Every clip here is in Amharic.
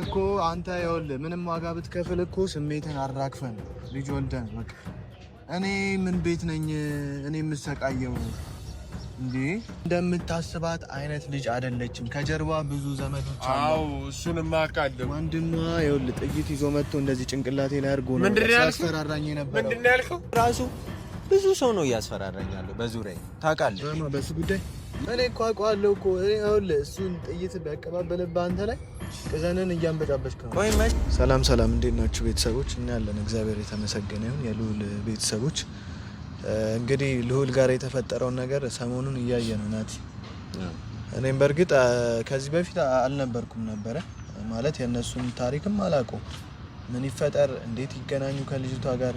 እኮ አንተ ይኸውልህ ምንም ዋጋ ብትከፍል እኮ ስሜትን አራግፈን ልጅ ወልደን በቃ እኔ ምን ቤት ነኝ እኔ የምሰቃየው እንዴ? እንደምታስባት አይነት ልጅ አይደለችም። ከጀርባ ብዙ ዘመዶች አሉ። አዎ እሱንማ አውቃለሁ። ወንድሟ ይኸውልህ ጥይት ይዞ መጥቶ እንደዚህ ጭንቅላቴ ላይ አድርጎ ነው ያስፈራራኝ ነበር። ምንድን ነው ያልከው? ራሱ ብዙ ሰው ነው እያስፈራራኛለሁ በዙሪያዬ ታውቃለህ። በሱ ጉዳይ እኔ እኮ አውቀዋለሁ እኮ ይኸውልህ እሱን ጥይት ቢያቀባበልብህ አንተ ላይ ቅዘንን እያንበጫበጭክ ነው። ሰላም ሰላም፣ እንዴት ናችሁ ቤተሰቦች? እኛ ያለን እግዚአብሔር የተመሰገነ ይሁን። የልዑል ቤተሰቦች እንግዲህ ልዑል ጋር የተፈጠረውን ነገር ሰሞኑን እያየ ነው ናቲ። እኔም በእርግጥ ከዚህ በፊት አልነበርኩም ነበረ ማለት የእነሱን ታሪክም አላውቀውም። ምን ይፈጠር እንዴት ይገናኙ ከልጅቷ ጋር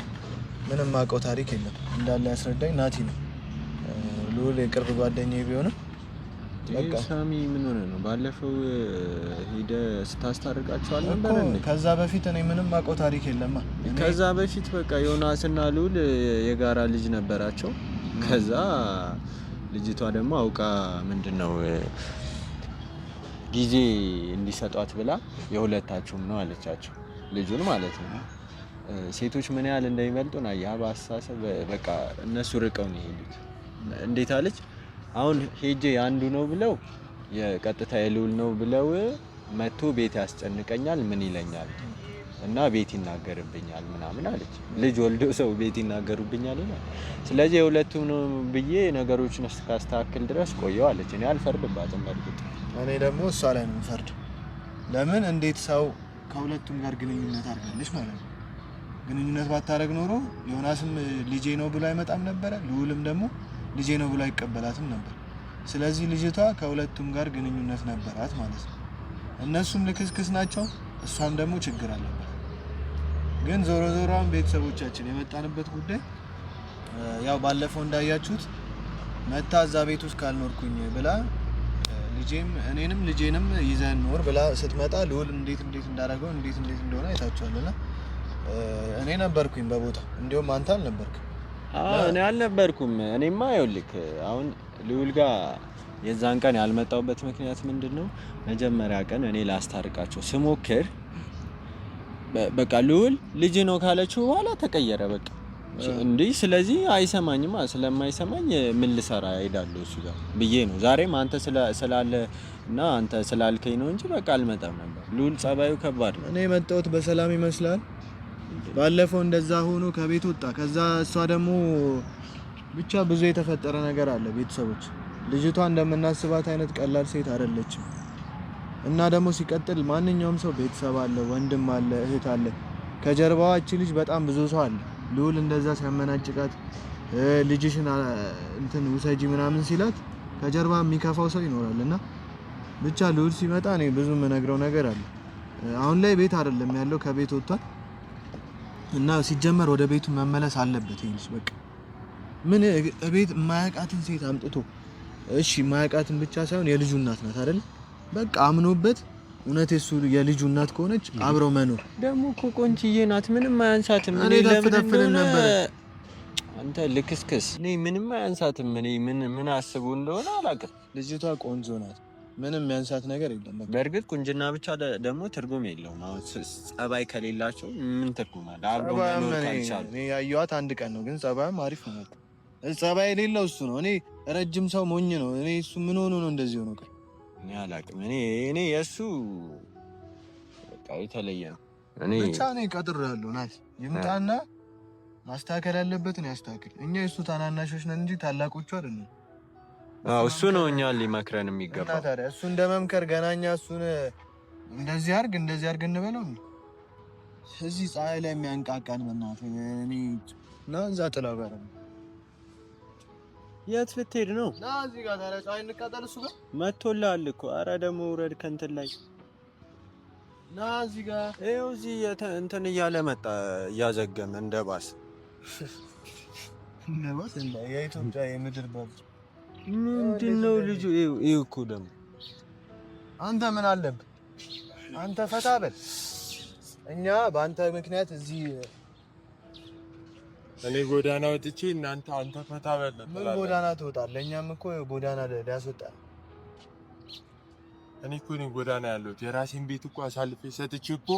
ምንም አውቀው ታሪክ የለም። እንዳለ ያስረዳኝ ናቲ ነው። ልዑል የቅርብ ጓደኛዬ ቢሆንም በቃ ሳሚ ምን ሆነ ነው ባለፈው ሄደ ስታስታርቃቸው አልነበረ እንዴ? ከዛ በፊት እኔ ምንም አውቀው ታሪክ የለማ። ከዛ በፊት በቃ ዮናስና ልዑል የጋራ ልጅ ነበራቸው። ከዛ ልጅቷ ደግሞ አውቃ ምንድነው ጊዜ እንዲሰጧት ብላ የሁለታችሁም ነው አለቻቸው፣ ልጁን ማለት ነው። ሴቶች ምን ያህል እንደሚበልጡን አያ በአስተሳሰብ በቃ እነሱ ርቀው ነው የሄዱት። እንዴት አለች አሁን ሄጄ አንዱ ነው ብለው የቀጥታ የልዑል ነው ብለው መጥቶ ቤት ያስጨንቀኛል ምን ይለኛል እና ቤት ይናገርብኛል ምናምን አለች። ልጅ ወልዶ ሰው ቤት ይናገሩብኛል ይላል። ስለዚህ የሁለቱም ነው ብዬ ነገሮችን እስካስተካክል ድረስ ቆየው አለች። እኔ አልፈርድባትም በእርግጥ እኔ ደግሞ እሷ ላይ ነው የምፈርድ። ለምን እንዴት ሰው ከሁለቱም ጋር ግንኙነት አድርጋለች ማለት ነው። ግንኙነት ባታረግ ኖሮ ዮናስም ልጄ ነው ብሎ አይመጣም ነበረ፣ ልዑልም ደግሞ ልጄ ነው ብሎ አይቀበላትም ነበር። ስለዚህ ልጅቷ ከሁለቱም ጋር ግንኙነት ነበራት ማለት ነው። እነሱም ልክስክስ ናቸው፣ እሷም ደግሞ ችግር አለባት። ግን ዞሮ ዞሮም ቤተሰቦቻችን የመጣንበት ጉዳይ ያው ባለፈው እንዳያችሁት መታ እዛ ቤት ውስጥ ካልኖርኩኝ ብላ ልጄም እኔንም ልጄንም ይዘን ኖር ብላ ስትመጣ ልዑል እንዴት እንዳደረገው እንዴት እንደሆነ አይታችኋልና እኔ ነበርኩኝ በቦታው። እንዲያውም አንተ አልነበርክም። እኔ አልነበርኩም። እኔማ ይኸውልህ አሁን ልዑል ጋር የዛን ቀን ያልመጣሁበት ምክንያት ምንድነው? መጀመሪያ ቀን እኔ ላስታርቃቸው ስሞክር በቃ ልዑል ልጅ ነው ካለችው በኋላ ተቀየረ በቃ እንዴ። ስለዚህ አይሰማኝማ። ስለማይሰማኝ ምን ልሰራ እሄዳለሁ እሱ ጋር ብዬ ነው። ዛሬም አንተ ስላለ እና አንተ ስላልከኝ ነው እንጂ በቃ አልመጣም ነበር። ልዑል ጸባዩ ከባድ ነው። እኔ የመጣሁት በሰላም ይመስላል። ባለፈው እንደዛ ሆኖ ከቤት ወጣ። ከዛ እሷ ደግሞ ብቻ ብዙ የተፈጠረ ነገር አለ ቤተሰቦች። ልጅቷ እንደምናስባት አይነት ቀላል ሴት አይደለችም። እና ደግሞ ሲቀጥል ማንኛውም ሰው ቤተሰብ አለ፣ ወንድም አለ፣ እህት አለ። ከጀርባዋ እቺ ልጅ በጣም ብዙ ሰው አለ። ልዑል እንደዛ ሲያመናጭቃት ልጅሽን እንትን ውሰጂ ምናምን ሲላት ከጀርባ የሚከፋው ሰው ይኖራል። እና ብቻ ልዑል ሲመጣ እኔ ብዙ የምነግረው ነገር አለ። አሁን ላይ ቤት አይደለም ያለው፣ ከቤት ወጥቷል። እና ሲጀመር ወደ ቤቱ መመለስ አለበት ይልሽ በቃ ምን ቤት ማያቃትን ሴት አምጥቶ እሺ ማያቃትን ብቻ ሳይሆን የልጁ እናት ናት አይደል? በቃ አምኖበት እውነት እሱ የልጁ እናት ከሆነች አብረው መኖር። ደግሞ እኮ ቆንጆዬ ናት፣ ምንም አያንሳትም። እኔ ተፍተፍልን ነበር አንተ ልክስክስ። እኔ ምንም አያንሳትም። እኔ ምን አስቡ እንደሆነ አላውቅም። ልጅቷ ቆንጆ ናት፣ ምንም ያንሳት ነገር የለም። በእርግጥ ቁንጅና ብቻ ደግሞ ትርጉም የለውም። አሁን ጸባይ ከሌላቸው ምን ትርጉም አለ? አብሮ መኖር ካልቻሉ። እኔ ያየኋት አንድ ቀን ነው፣ ግን ጸባይም አሪፍ ነው። ጸባይ የሌለው እሱ ነው። እኔ ረጅም ሰው ሞኝ ነው። እኔ እሱ ምን ሆኖ ነው እንደዚህ ሆኖ? እኔ አላውቅም። እኔ የእሱ በቃ የተለየ ነው። ብቻ እኔ ቀጥሬያለሁ። ናት ይምጣና ማስተካከል ያለበትን ያስተካክል። እኛ የእሱ ታናናሾች ነን እንጂ ታላቆቹ አይደለም። እሱ ነው እኛን ሊመክረን የሚገባው። ታዲያ እሱ እንደመምከር ገናኛ እሱን እንደዚህ አድርግ እንበለው። እዚህ ፀሐይ ላይ የሚያንቃቃን በእናትህ እኔ ና እዛ ጥላው ጋር የት ልትሄድ ነው? ና እዚህ ጋር ታዲያ ፀሐይ እንቃጠል። እሱ ጋር መጥቶልሃል እኮ። ኧረ ደግሞ ውረድ ከእንትን ላይ ና እዚህ ጋር ይኸው እዚህ እንትን እያለ መጣ እያዘገመ እንደ ባስ እንደ የኢትዮጵያ የምድር ባብ ምንድነው ልጁ? ይኸው እኮ ደግሞ አንተ ምን አለብህ? አንተ ፈታ በል። እኛ በአንተ ምክንያት እዚህ እኔ ጎዳና ወጥቼ እናንተ አንተ ፈታ በል። ምን ጎዳና ትወጣለህ? እኛም እኮ ጎዳና ሊያስወጣ እኔ እኮ ነኝ ጎዳና ያለሁት። የራሴን ቤት እኮ አሳልፌ ሰጥቼ እኮ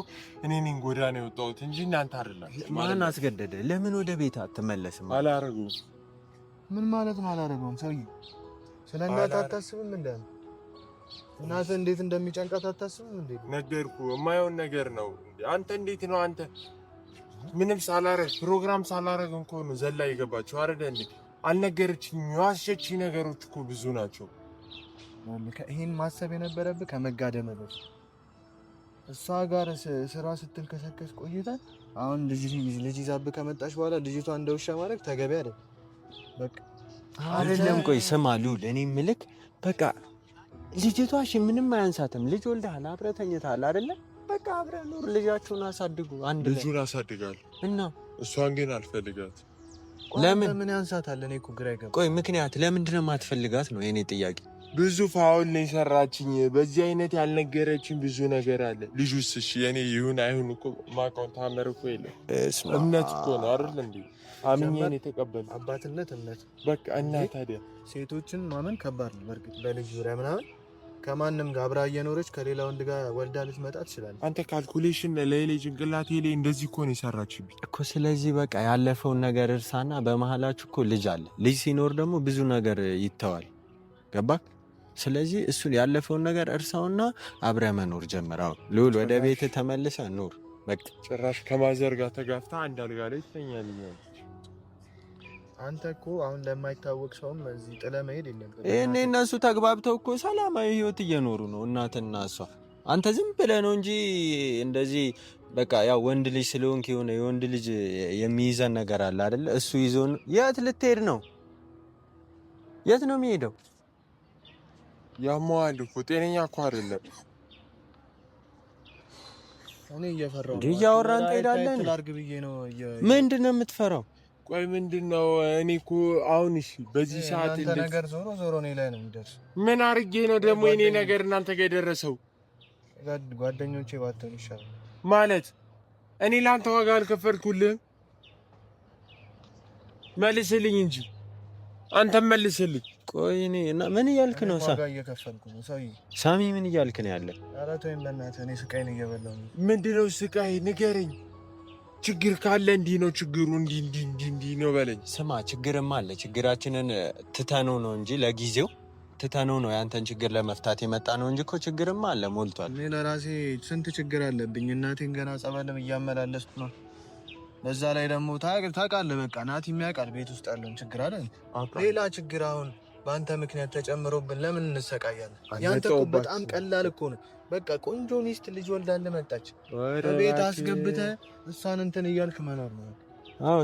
እኔ ነኝ ጎዳና የወጣሁት እንጂ እናንተ አይደላችሁ። ማን አስገደደ? ለምን ወደ ቤት አትመለስም? አላረጉም። ምን ማለት ነው አላረገውም? ሰውዬ ስለ እናትህ አታስብም እንዴ? እናትህ እንዴት እንደሚጨንቃት አታስብም እንዴ? ነገርኩህ፣ የማየውን ነገር ነው። አንተ እንዴት ነው አንተ ምንም ሳላረግ ፕሮግራም ሳላረግ እንኳ ነው ዘላ የገባችው አይደል እንዴ? አልነገረችኝም። የዋሸችኝ ነገሮች እኮ ብዙ ናቸው። ይሄን ማሰብ የነበረብህ ከመጋደም በፊት እሷ ጋር ስራ ስትልከሰከስ ቆይተህ አሁን ልጅ ይዛብህ ከመጣች በኋላ ልጅቷ እንደውሻ ማድረግ ተገቢ አይደል? በቃ አይደለም። ቆይ ስማ ሉል፣ እኔ ምልክ በቃ ልጅቷ እሺ ምንም አያንሳትም። ልጅ ወልደሃል፣ አብረህ ተኝተሃል አይደለ? በቃ አብረህ ኑር፣ ልጃችሁን አሳድጉ። አንድ ልጁን አሳድጋል እና እሷን ግን አልፈልጋት። ለምን? ምን ያንሳታል? እኔ እኮ ግራ ይገባል። ቆይ ምክንያት ለምንድን ነው የማትፈልጋት ነው የኔ ጥያቄ። ብዙ ፋውል ነው የሰራችኝ። በዚህ አይነት ያልነገረችኝ ብዙ ነገር አለ። ልጁስ እሺ የኔ ይሁን አይሁን እኮ ማውቀው ታመር እኮ የለም። እምነት እኮ ነው አይደል እንዴ? አምኜን የተቀበል አባትነት እምነት በቃ። እና ታዲያ ሴቶችን ማመን ከባድ ነው። በርግጥ በልጅ ዙሪያ ምናምን ከማንም ጋር አብራ እየኖረች ከሌላ ወንድ ጋር ወልዳ ልትመጣ ትችላለች። አንተ ካልኩሌሽን ለሌ ጭንቅላቴ ላይ እንደዚህ እኮ ነው የሰራችብኝ እኮ። ስለዚህ በቃ ያለፈውን ነገር እርሳና በመሀላችሁ እኮ ልጅ አለ። ልጅ ሲኖር ደግሞ ብዙ ነገር ይተዋል። ገባክ? ስለዚህ እሱን ያለፈውን ነገር እርሳውና አብረህ መኖር ጀምራው። ሉል ወደ ቤት ተመልሰ ኑር። በቃ ጭራሽ ከማዘር ጋር ተጋፍታ አንድ አልጋ ላይ ትተኛለህ። አንተ እኮ አሁን ለማይታወቅ ሰውም እዚህ ጥለ መሄድ የለብህም። እኔ እነሱ ተግባብተው እኮ ሰላማዊ ህይወት እየኖሩ ነው እናትና እሷ። አንተ ዝም ብለህ ነው እንጂ እንደዚህ በቃ ያው ወንድ ልጅ ስለሆንክ የሆነ የወንድ ልጅ የሚይዘን ነገር አለ አይደለ? እሱ ይዞን የት ልትሄድ ነው? የት ነው የሚሄደው? ያሟል እኮ ጤነኛ እኮ አይደለም። እኔ እየፈራሁ ነው። እያወራን ትሄዳለህ። ምንድን ነው የምትፈራው? ቆይ ምንድነው? እኔ እኮ አሁን እሺ በዚህ ሰዓት እንደ ነገር ዞሮ ዞሮ እኔ ላይ ነው የሚደርሰው። ምን አርጌ ነው ደግሞ የኔ ነገር እናንተ ጋር የደረሰው? ጓደኞቼ ባተኑ ይሻላል ማለት እኔ ላንተ ዋጋ አልከፈልኩልህም። መልስልኝ እንጂ አንተ መልስልኝ። ቆይ እኔ እና ምን እያልክ ነው? ዋጋ እየከፈልኩ ነው ሰውዬ። ሳሚ ምን እያልክ ነው ያለ? ኧረ ተወኝ በእናትህ። እኔ ስቃይን እየበላሁ ነው። ምንድነው ስቃይ? ንገረኝ። ችግር ካለ እንዲህ ነው ችግሩ፣ እንዲህ ነው በለኝ። ስማ ችግርማ አለ። ችግራችንን ትተነው ነው እንጂ ለጊዜው ትተነው ነው ያንተን ችግር ለመፍታት የመጣ ነው እንጂ እኮ ችግርማ አለ ሞልቷል። እኔ ለራሴ ስንት ችግር አለብኝ። እናቴን ገና ጸበልም እያመላለስኩ ነው። በዛ ላይ ደግሞ ታውቃለህ፣ በቃ ናቲ የሚያውቃል ቤት ውስጥ ያለውን ችግር አለ። ሌላ ችግር አሁን በአንተ ምክንያት ተጨምሮብን ለምን እንሰቃያለን? ያንተ እኮ በጣም ቀላል እኮ ነው። በቃ ቆንጆ ሚስት ልጅ ወልዳለህ መጣች፣ ቤት አስገብተህ እሷን እንትን እያልክ መኖር ነው። አዎ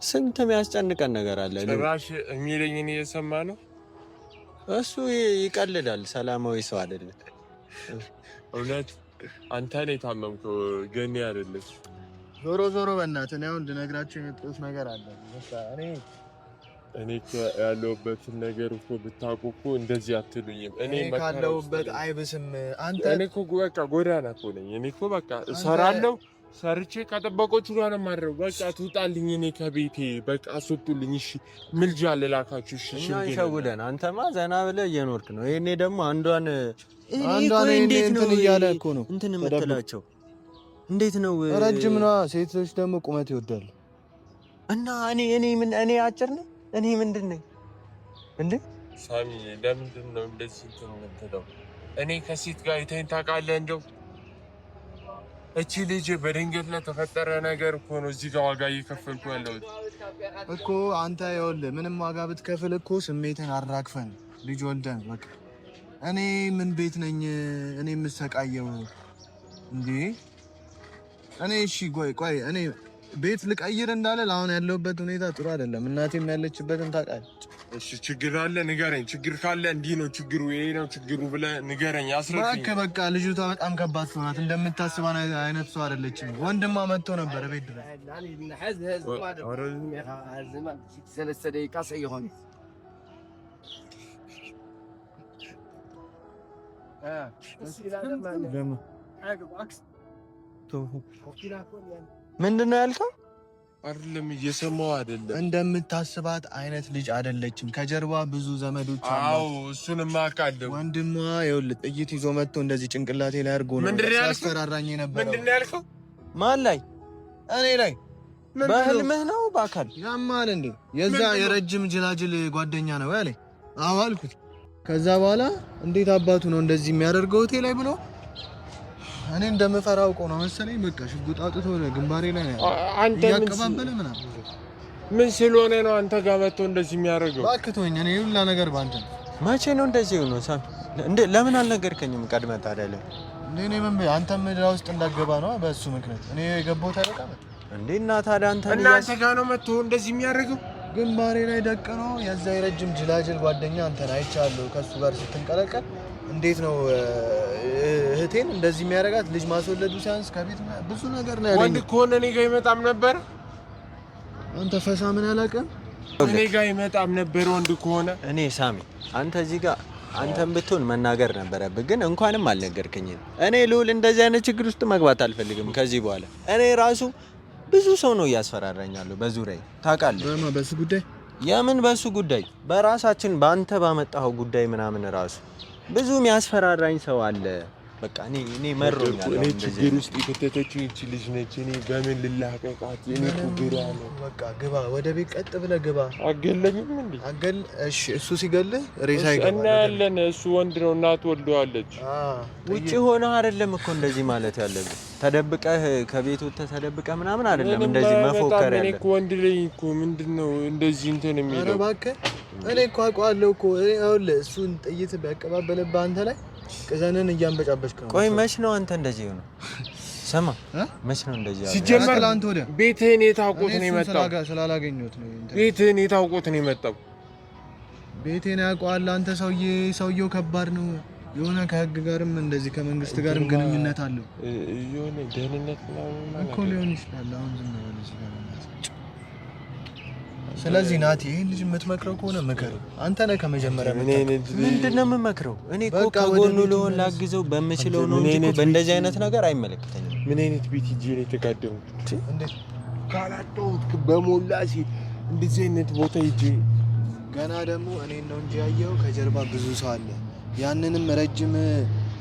ስንት የሚያስጨንቀን ነገር አለ። ጭራሽ የሚለኝን እየሰማ ነው። እሱ ይቀልዳል። ሰላማዊ ሰው አይደለም። እውነት አንተ ላይ ታመምከው ገኔ አይደለች። ዞሮ ዞሮ በእናትህ አሁን ልነግራቸው የመጣሁት ነገር አለ። እኔ ያለሁበትን ነገር እኮ ብታውቁ እኮ እንደዚህ አትሉኝም። እኔ ካለሁበት አይብስም። አንተ እኔ እኮ በቃ ጎዳና እኮ ነኝ። እኔ እኮ በቃ እሰራለሁ፣ ሰርቼ ከጠበቆቹ ጋር ነው የማድረው። በቃ ትውጣልኝ፣ እኔ ከቤቴ በቃ አስወጡልኝ። እሺ ምልጃ ልላካችሁ። እሺ እኛ ይሸውደን። አንተማ ዘና ብለህ እየኖርክ ነው። ይሄኔ ደግሞ አንዷን እንዴት ነው እያለ እኮ ነው እንትን የምትላቸው። እንዴት ነው ረጅም ነው። ሴቶች ደግሞ ቁመት ይወዳሉ። እና እኔ አጭር ነኝ። እኔ ምንድን ነኝ እንዴ? ሳሚ ለምንድን ነው እንደዚህ እንትን የምትለው? እኔ ከሴት ጋር የተኝ ታውቃለህ? እንደው እቺ ልጅ በድንገት ለተፈጠረ ነገር እኮ ነው እዚህ ጋር ዋጋ እየከፈልኩ ያለሁት እኮ። አንተ ይኸውልህ ምንም ዋጋ ብትከፍል እኮ ስሜትን አራግፈን ልጅ ወልደን በቃ እኔ ምን ቤት ነኝ እኔ የምሰቃየው እንዴ? እኔ እሺ ቆይ እኔ ቤት ልቀይር እንዳለ አሁን ያለሁበት ሁኔታ ጥሩ አይደለም። እናቴም ያለችበትን ታውቃለህ። እሺ ችግር አለ ንገረኝ። ችግር ካለ እንዲህ ነው ችግሩ፣ ይሄ ነው ችግሩ ብለህ ንገረኝ፣ አስረዳኝ። በቃ ልጅቷ በጣም ከባድ ሰው ናት። እንደምታስበው አይነት ሰው አይደለችም። ወንድሟ መጥቶ ነበር ቤት ድረስ። ምንድን ነው ያልከው? አይደለም እየሰማው አይደለም። እንደምታስባት አይነት ልጅ አይደለችም። ከጀርባ ብዙ ዘመዶች አሉ። አዎ እሱንማ አውቃለሁ። ወንድሟ ይኸውልህ ጥይት ይዞ መጥቶ እንደዚህ ጭንቅላቴ ላይ አድርጎ ነው ያስፈራራኝ የነበረው። ምንድን ነው ያልከው? ማን ላይ? እኔ ላይ። በህልምህ ነው በአካል? ያማል እንዴ? የዛ የረጅም ጅላጅል ጓደኛ ነው ያለኝ። አዎ አልኩት። ከዛ በኋላ እንዴት አባቱ ነው እንደዚህ የሚያደርገው ሆቴል ላይ ብሎ እኔ እንደምፈራው ቆ ነው መሰለኝ። በቃ ሽጉጥ አውጥቶ ግንባሬ ላይ ነው ያቀባበለ ምናምን። ምን ስለሆነ ነው አንተ ጋር መጥቶ እንደዚህ የሚያደርገው? ባክቶኝ እኔ ሁላ ነገር ባንተ። መቼ ነው እንደዚህ ነው ሳሚ? እንዴ ለምን አልነገርከኝም ቀድመህ ታዲያ? እኔ ምን አንተ ምድራ ውስጥ እንዳገባ ነው በእሱ ምክንያት እኔ የገባው ታረቃ እንዴ? እና ታዲያ አንተ ጋር ነው መጥቶ እንደዚህ የሚያደርገው? ግንባሬ ላይ ደቅኖ የዛ የረጅም ጅላጅል ጓደኛ አንተን አይቻለሁ ከሱ ጋር ስትንቀለቀል። እንዴት ነው እህቴን እንደዚህ የሚያደርጋት? ልጅ ማስወለዱ ሲያንስ ከቤት ብዙ ነገር ነው ያለኝ። ወንድ ከሆነ እኔ ጋር ይመጣም ነበር። አንተ ፈሳ ምን ያላቀም እኔ ጋር ይመጣም ነበር ወንድ ከሆነ። እኔ ሳሚ አንተ እዚህ ጋር አንተም ብትሆን መናገር ነበረብህ፣ ግን እንኳንም አልነገርከኝም። እኔ ልውል እንደዚህ አይነት ችግር ውስጥ መግባት አልፈልግም ከዚህ በኋላ። እኔ ራሱ ብዙ ሰው ነው እያስፈራራኛለሁ በዙሪያዬ ታውቃለህ። በሱ ጉዳይ የምን በሱ ጉዳይ? በራሳችን በአንተ ባመጣኸው ጉዳይ ምናምን ራሱ ብዙ የሚያስፈራራኝ ሰው አለ። በቃ እኔ መሮኛል። እኔ ችግር ውስጥ የከተተችኝ እቺ ልጅ ነች። እኔ በምን ልላቀቃት? እኔ ችግር አለ። በቃ ግባ፣ ወደ ቤት ቀጥ ብለህ ግባ። አገለኝም እንዴ? አገል እሺ፣ እሱ ሲገልህ ሬሳ ይገባል እና ያለን እሱ ወንድ ነው፣ እናት ወልደዋለች። ውጪ ሆነህ አይደለም እኮ እንደዚህ ማለት ያለብህ። ተደብቀህ ከቤት ወጥተህ ተደብቀህ ምናምን አይደለም እንደዚህ መፎከር ያለ። እኔ እኮ ወንድ ልጅ እኮ ምንድነው እንደዚህ እንትን የሚለው? ኧረ እባክህ እኔ እኮ አውቀዋለሁ እኮ። ይኸውልህ እሱን ጥይት ቢያቀባበልብህ አንተ ላይ ቅዘንን እያንበጫበጭክ ነው። ቆይ መች ነው አንተ እንደዚህ ሆነ? ስማ መች ነው እንደዚህ ያለው? ሲጀመር ቤትህን የታውቁት ነው የመጣው። ስላላገኘሁት ነው። ቤትህን የታውቁት ነው የመጣው። ቤቴን ያውቀዋል አንተ ሰውዬ። ሰውዬው ከባድ ነው። የሆነ ከህግ ጋርም እንደዚህ ከመንግስት ጋርም ግንኙነት አለው። የሆነ ደህንነት ምናምን እኮ ሊሆን ይችላል። አሁን ዝም ብለህ ስለዚህ ናቲ ይሄን ልጅ የምትመክረው ከሆነ ምከረው። አንተ ነህ ከመጀመሪያ ምንድን ነው የምመክረው? እኔ እኮ ከጎኑ ልሆን ላግዘው በምችለው ነው እንጂ እኮ በእንደዚህ አይነት ነገር አይመለከተኝም። ምን አይነት ቤት ሂጅ ነው የተጋደሙት? እንዴት ካላጠውት በሞላ ሲል እንደዚህ አይነት ቦታ ሂጅ። ገና ደግሞ እኔን ነው እንጂ ያየው ከጀርባ ብዙ ሰው አለ። ያንንም ረጅም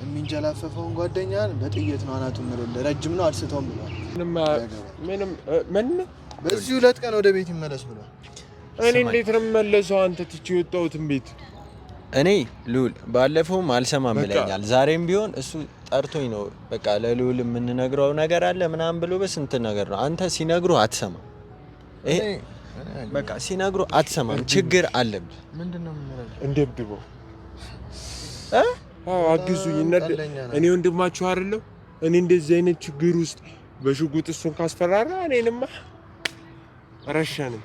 የሚንጀላፈፈውን ጓደኛን በጥይት ነው አናቱን ምርል። ረጅም ነው አልስተውም ብሏል። ምንም በዚህ 2 ቀን ወደ ቤት ይመለስ ብሏል። እኔ እንዴት ነው የምመለሰው? አንተ ትቼ የወጣሁትን ቤት እኔ ልዑል ባለፈውም አልሰማም ብለኛል። ዛሬም ቢሆን እሱ ጠርቶኝ ነው በቃ ለልዑል የምንነግረው ነገር አለ ምናምን ብሎ በስንት ነገር ነው። አንተ ሲነግሩ አትሰማም። ይሄ በቃ ሲነግሩ አትሰማም። ችግር አለብህ። ምንድነው የምንለው? እንደብድበው አግዙኝ። እኔ ወንድማችሁ አይደለሁ? እኔ እንደዚህ አይነት ችግር ውስጥ በሽጉጥ እሱን ካስፈራራ እኔንማ ረሸንም።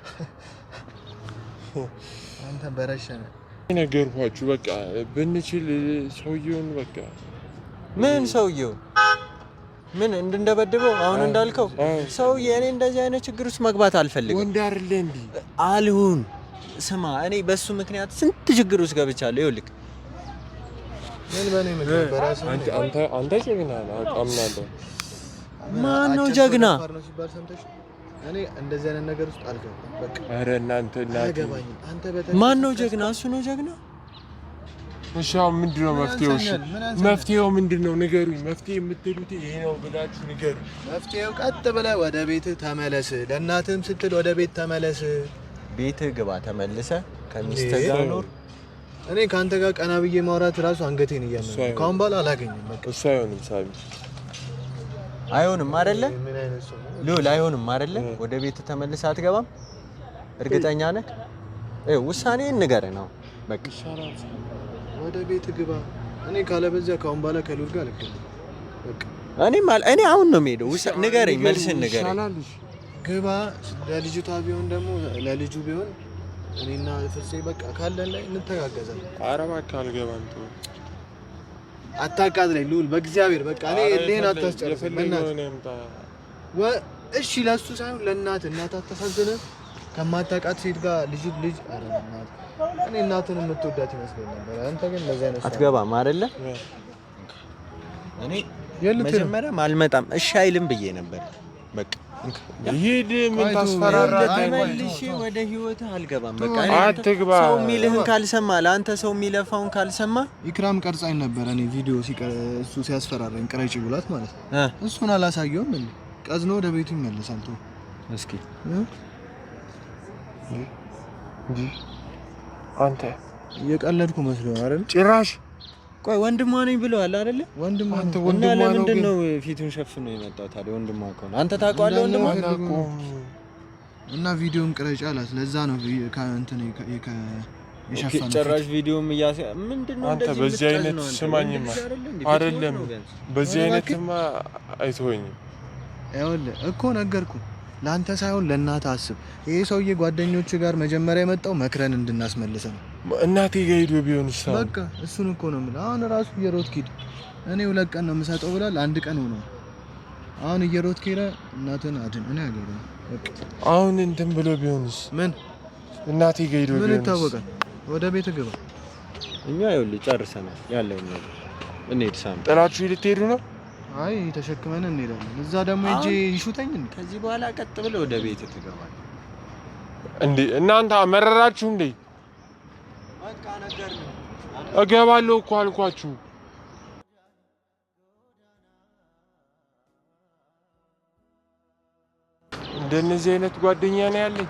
አንተ በረሸነ ነገርኳችሁ። በቃ ብንችል ሰውየውን በቃ ምን ሰውየው ምን እንደበደበው አሁን እንዳልከው ሰውዬ እኔ እንደዚህ አይነት ችግር ውስጥ መግባት አልፈልግም። ወንድ አይደለ እንዴ? አልሁን ስማ፣ እኔ በሱ ምክንያት ስንት ችግር ውስጥ ገብቻለሁ። ይኸውልህ ምን በኔ ምክንያት በራስህ አንተ ጀግና ነህ አምናለሁ። ማን ነው ጀግና? እኔ እንደዚህ አይነት ነገር ውስጥ አልገባም። በቃ ኧረ እናንተ አያገባኝም። አንተ በተለይ ማን ነው ጀግና? እሱ ነው ጀግና። እሺ አሁን ምንድነው መፍትሄው? እሺ መፍትሄው ምንድነው? ንገሩኝ። መፍትሄ የምትሉት ይሄ ነው ብላችሁ ንገሩኝ። መፍትሄው ቀጥ ብለህ ወደ ቤትህ ተመለስ። ለእናትህም ስትል ወደ ቤት ተመለስ። ቤትህ ግባ፣ ተመልሰህ ከሚስትህ ጋር ኖር። እኔ ከአንተ ጋር ቀና ብዬ ማውራት እራሱ አንገቴን እያመመኝ ከአሁን በኋላ አላገኝም። በቃ እሱ አይሆንም ሳቢ፣ አይሆንም አይደለ ልዑል፣ አይሆንም አይደለ? ወደ ቤትህ ተመልሰህ አትገባም? እርግጠኛ ነህ? ውሳኔን ንገረኝ ነው በቃ። ወደ ቤት ግባ። እኔ ካለበዚያ ከአሁን በኋላ ከልዑል ጋር አልገናኝም። በቃ እኔ አሁን ነው የምሄደው። ንገረኝ፣ መልስን ንገረኝ። ግባ። ለልጅቷ ቢሆን ደግሞ ለልጁ ቢሆን እኔና ፍፄ በቃ ካለን ላይ እንተጋገዛለን። ኧረ እባክህ አልገባም። ተው አታቃጥለኝ ልዑል፣ በእግዚአብሔር በቃ እኔ እኔን አታስጨርሰኝ። እሺ ለሱ ሳይሆን ለእናት አታሳዝንም? ከማታውቃት ሴት ጋር ልጅ ኧረ እናት እኔ እናትን የምትወዳት ይመስለኝ ነበር። አንተ ግን እንደዛ አይነት አትገባም አይደለ? እኔ መጀመሪያም አልመጣም እሺ አይልም ብዬ ነበር። በቃ ሂድ። ምን ታስፈራራለህ? መልሼ ወደ ህይወትህ አልገባም። በቃ አትግባ። ሰው የሚልህን ካልሰማ፣ ለአንተ ሰው የሚለፋውን ካልሰማ። ኢክራም ቀርጻኝ ነበር እኔ ቪዲዮ እሱ ሲያስፈራራኝ ቅረጪ ብላት ማለት ነው። እሱን አላሳየውም እንዴ? ቀዝኖ ወደ ቤቱ ይመለሳል። ተው እስኪ አንተ እየቀለድኩ መስሎህ አይደል? ጭራሽ ቆይ ወንድሟ ነኝ ብለዋል አይደለ? ወንድሟ አንተ እና ወንድሟ ነው። ለምንድን ነው ፊቱን ሸፍኖ የመጣው ታዲያ? ወንድሟ ከሆነ አንተ ታውቀዋለህ ወንድሟ እና ቪዲዮን ቅረጫ አላት። ለዛ ነው እንትን የሸፈነው። ጭራሽ ቪዲዮም ምንድነው አንተ በዚህ አይነት ስማኝማ አይደለም፣ በዚህ አይነትማ አይተወኝም። ይኸውልህ እኮ ነገርኩህ፣ ለአንተ ሳይሆን ለእናትህ አስብ። ይሄ ሰውዬ ጓደኞቹ ጋር መጀመሪያ የመጣው መክረን እንድናስመልሰ ነው። እናቴ ጋር ሄዶ ቢሆንስ? በቃ እሱን እኮ ነው የምልህ። አሁን ራሱ እየሮጥክ ሂድ፣ እኔ 2 ቀን ነው የምሰጠው ብላል። 1 ቀን ሆኖ አሁን እየሮጥክ ሄደህ እናትህን አድን። እኔ አገባኝ በቃ። አሁን እንትን ብሎ ቢሆንስ? ምን እናቴ ጋር ሄዶ ቢሆንስ? ምን ይታወቃል? ወደ ቤት ግባ። እኛ ይኸውልህ ጨርሰናል ያለውን ነገር። እንሂድ። ሳም ጥላችሁ ልትሄዱ ነው? አይ ተሸክመን እንሄዳለን። እዛ ደግሞ ሂጅ ይሹተኝ እንዴ? ከዚህ በኋላ ቀጥ ብለህ ወደ ቤት ትገባለህ እንዴ? እናንተ አመረራችሁ እንዴ? በቃ ነገር ነው። እገባለሁ እኮ አልኳችሁ። እንደነዚህ አይነት ጓደኛ ነው ያለኝ።